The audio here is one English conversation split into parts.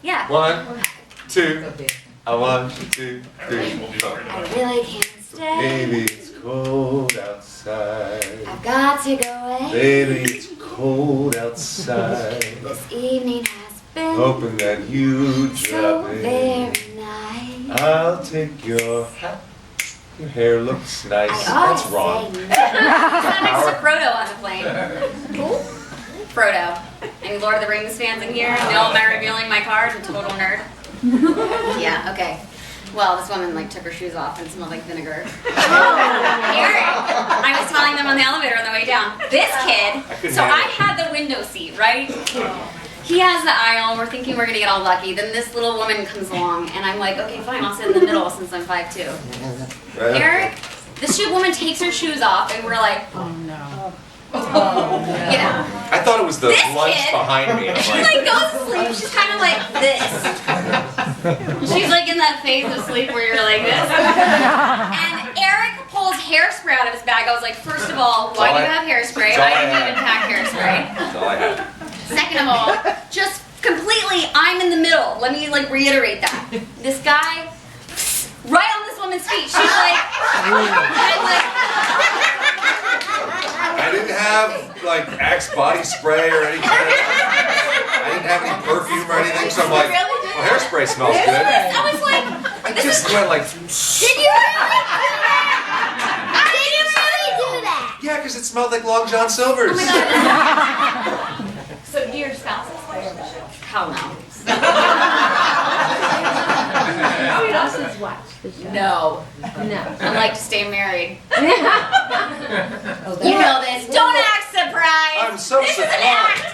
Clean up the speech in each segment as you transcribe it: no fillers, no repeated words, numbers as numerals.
Yeah. 1, 2. I 1, 2, 3, 4. I really can't stay. Baby, it's cold outside. I've got to go away. Baby, it's cold outside. This evening has been Hoping that you so drop very in. nice. I'll take your hat. Your hair looks nice. I That's always wrong. say no. Sat next to Frodo on the plane. Who? Frodo. Any Lord of the Rings fans in here? No, am I revealing my card? I'm a total nerd. Yeah, okay. Well, this woman like took her shoes off and smelled like vinegar. Eric, I was telling them on the elevator on the way down. This kid, so I had the window seat, right? He has the aisle, we're thinking we're gonna get all lucky. Then this little woman comes along and I'm like, okay, fine, I'll sit in the middle since I'm 5'2". Eric, this woman takes her shoes off and we're like, oh no. You know. I thought it was the This lunch kid, behind me. I'm She like, like goes to sleep, she's kind of like this. She's like in that phase of sleep where you're like this. And Eric pulls hairspray out of his bag. I was like, first of all, why do you have hairspray? I didn't even pack hairspray. That's all I had. Second of all, just completely, I'm in the middle. Let me like reiterate that. This guy, right on this woman's feet. She's like, I'm like, I didn't have like Axe body spray or anything. I didn't have any perfume or anything, so I'm like, well, hairspray smells good. I was like, I just went like, did you really? Did you really do that? yeah, because it smelled like Long John Silver's. Oh my God. So do your spouses play on the show? Hell no. Who else has watched the show? No. No. I like to stay married. You know this. Don't act surprised. I'm so this surprised. is an act.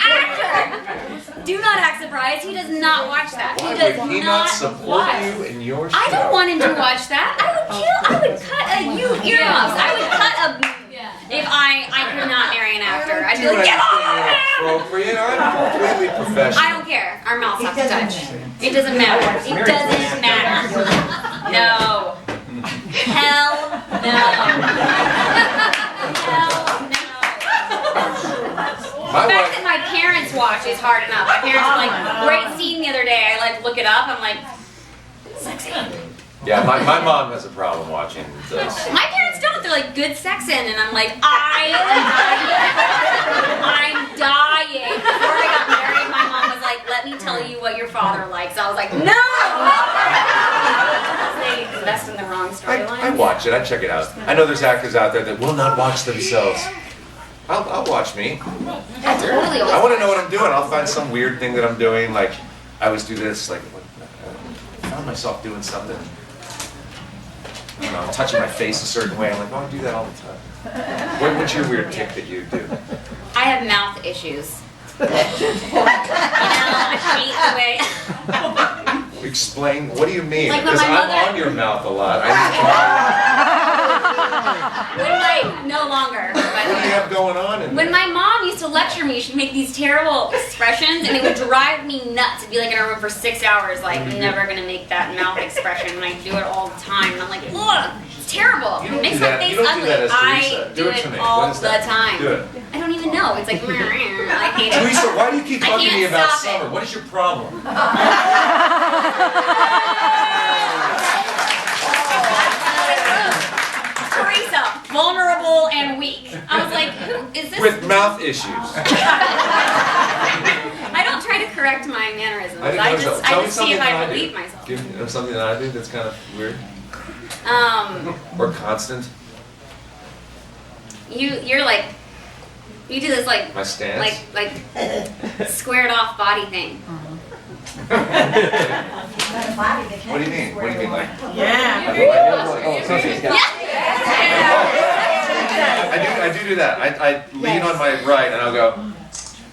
Actor. Do not act surprised. He does not watch that. Why He does would he not not support watch. you in your show? I don't want him to watch that. I would cut earmuffs. I would cut a if I could not marry an actor. I'd be like, get off of it! Inappropriate. I'm completely professional. I don't care. Our mouths have to touch. It doesn't matter. It doesn't matter. No. Hell no. Hell no. My The fact wife, that my parents watch is hard enough. My parents were like, great scene the other day. I like look it up. I'm like, sexy. yeah, my mom has a problem watching this. My parents don't. They're like, good sex in, and I'm like, I'm dying. Before I got married, my mom was like, let me tell you what your father likes. I was like, no! They invest in the wrong I storyline. watch it. I check it out. I know there's actors out there that will not watch themselves. I'll watch me. I totally I want to know what I'm doing. I'll find some weird thing that I'm doing. Like, I always do this. Like, I found myself doing something. I don't know, touching my face a certain way. I'm like, oh, I do that all the time. What's your weird tick that you do? I have mouth issues. You know, I hate the way... Explain. What do you mean? Like when Because my I'm mother- on your mouth a lot. No longer, by the What do you way. have going on in When there? my mom used to lecture me, she'd make these terrible expressions, and it would drive me nuts to be like in a room for 6 hours, like, never gonna make that mouth expression, and I do it all the time, and I'm like, ugh, it's terrible. You It don't makes do my that. face You don't do ugly. that as I Theresa. do Do it it to me. all What is the that? time. Do it. I don't even know. It's like, I hate it. Theresa, why do you keep I talking to me can't about stop it. summer? What is your problem? Theresa, vulnerable and weak. I was like, who is this? With mouth issues. I don't try to correct my mannerisms. I didn't I know so. just Tell me see something if that I I do. believe myself. Give me something that I do that's kind of weird or constant. You're like, you do this like My stance. like squared off body thing. What do you mean? What do you mean, like? Yeah. I do that. I lean on my right and I'll go.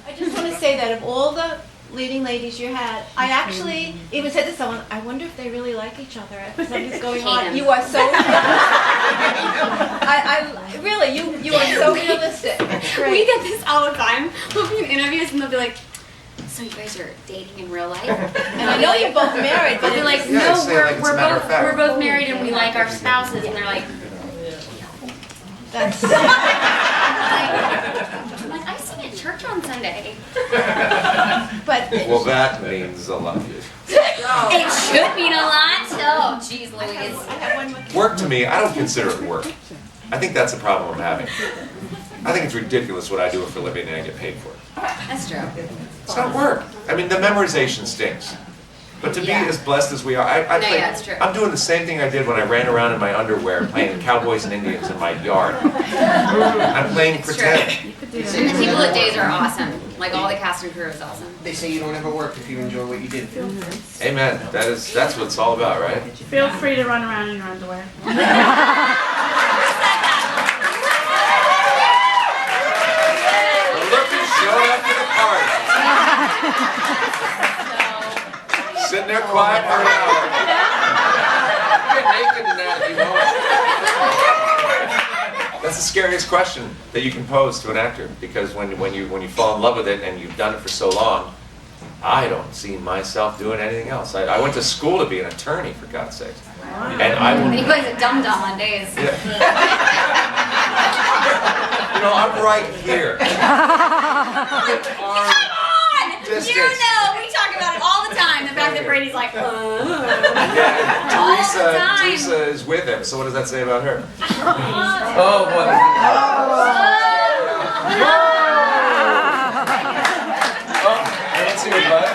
I just want to say that of all the leading ladies you had, I actually even said to someone, I wonder if they really like each other after something's going Hate on. him. You are so I really, you are so realistic. It's We great. get this all the time. We'll be in interviews and they'll be like, so you guys are dating in real life? And I know you're both married, But but they're like, Yeah, no, say it like it's a matter of fact. we're both married and we like our spouses, and they're like, that's I'm like, I sing at church church on Sunday. But Well, that means a lot. It should mean a lot. Oh, jeez, Louise. I have one more. Work to me, I don't consider it work. I think that's the problem I'm having. I think it's ridiculous what I do for a living and I get paid for it. That's true. It's not work. I mean, the memorization stinks. But to be Yeah. as blessed as we are, No, yeah, it's true. I'm doing the same thing I did when I ran around in my underwear playing cowboys and Indians in my yard. I'm playing It's pretend. And the people at Days are awesome. Like all the cast and crew is awesome. They say you don't ever work if you enjoy what you do. Amen. That's what it's all about, right? Feel free to run around in your underwear. Look who showed up to the party. Sitting there quiet for an hour. Get naked in that if you want. That's the scariest question that you can pose to an actor, because when you fall in love with it and you've done it for so long, I don't see myself doing anything else. I went to school to be an attorney, for God's sake. And I And he will. plays a dum-dum on Days. Yeah. You know, I'm right here. Come on! Distance. You know, we talk about it all the time. The fact that Brady's like, Yeah, All and the time. Theresa is with him, so what does that say about her? Oh, boy. Oh, I don't see her butt.